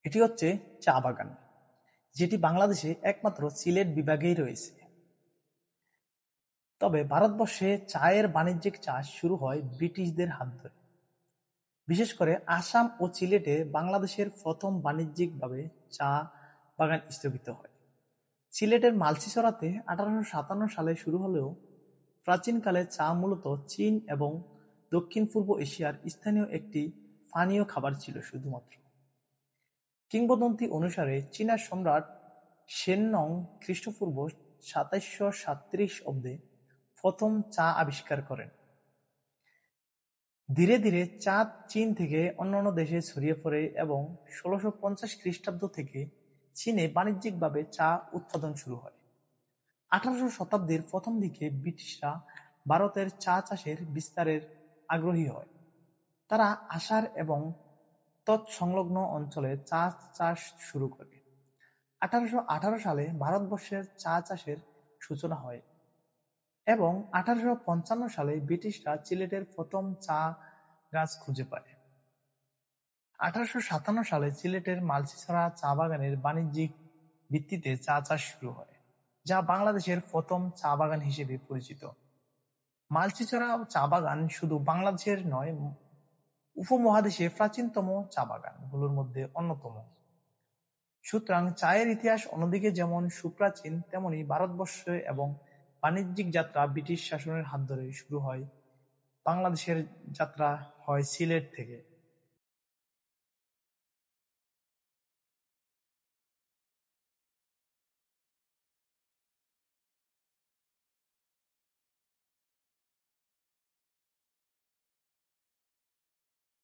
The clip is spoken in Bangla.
এটি হচ্ছে চা বাগান, যেটি বাংলাদেশে একমাত্র সিলেট বিভাগেই রয়েছে। তবে ভারতবর্ষে চায়ের বাণিজ্যিক চাষ শুরু হয় ব্রিটিশদের হাত ধরে। বিশেষ করে আসাম ও সিলেটে বাংলাদেশের প্রথম বাণিজ্যিকভাবে চা বাগান স্থাপিত হয়। সিলেটের মালচিছড়াতে 1857 সালে শুরু হলেও প্রাচীনকালে চা মূলত চীন এবং দক্ষিণ পূর্ব এশিয়ার স্থানীয় একটি পানীয় খাবার ছিল শুধুমাত্র। কিংবদন্তি অনুসারে চীনা সম্রাট শেন-নং খ্রিস্টপূর্ব 2737 অব্দে প্রথম চা আবিষ্কার করেন। ধীরে ধীরে চা চীন থেকে অন্যান্য দেশে ছড়িয়ে পড়ে এবং 1650 খ্রিস্টাব্দ থেকে চীনে বাণিজ্যিকভাবে চা উৎপাদন শুরু হয়। 18শো শতাব্দীর প্রথম দিকে ব্রিটিশরা ভারতের চা চাষের বিস্তারের আগ্রহী হয়। তারা আসার এবং তৎসংলগ্ন অঞ্চলে চা চাষ শুরু করে। 1818 সালে ভারতবর্ষের চা চাষের সূচনা হয় এবং 1855 সালে ব্রিটিশরা সিলেটের প্রথম চা গাছ খুঁজে পায়। 1857 সালে সিলেটের মালচিছড়া চা বাগানের বাণিজ্যিক ভিত্তিতে চা চাষ শুরু হয়, যা বাংলাদেশের প্রথম চা বাগান হিসেবে পরিচিত। মালচিছড়া চা বাগান শুধু বাংলাদেশের নয়, উপমহাদেশে প্রাচীনতম চা বাগানগুলোর মধ্যে অন্যতম। সুতরাং চায়ের ইতিহাস অন্যদিকে যেমন সুপ্রাচীন, তেমনি ভারতবর্ষে এবং বাণিজ্যিক যাত্রা ব্রিটিশ শাসনের হাত ধরে শুরু হয়। বাংলাদেশের যাত্রা হয় সিলেট থেকে।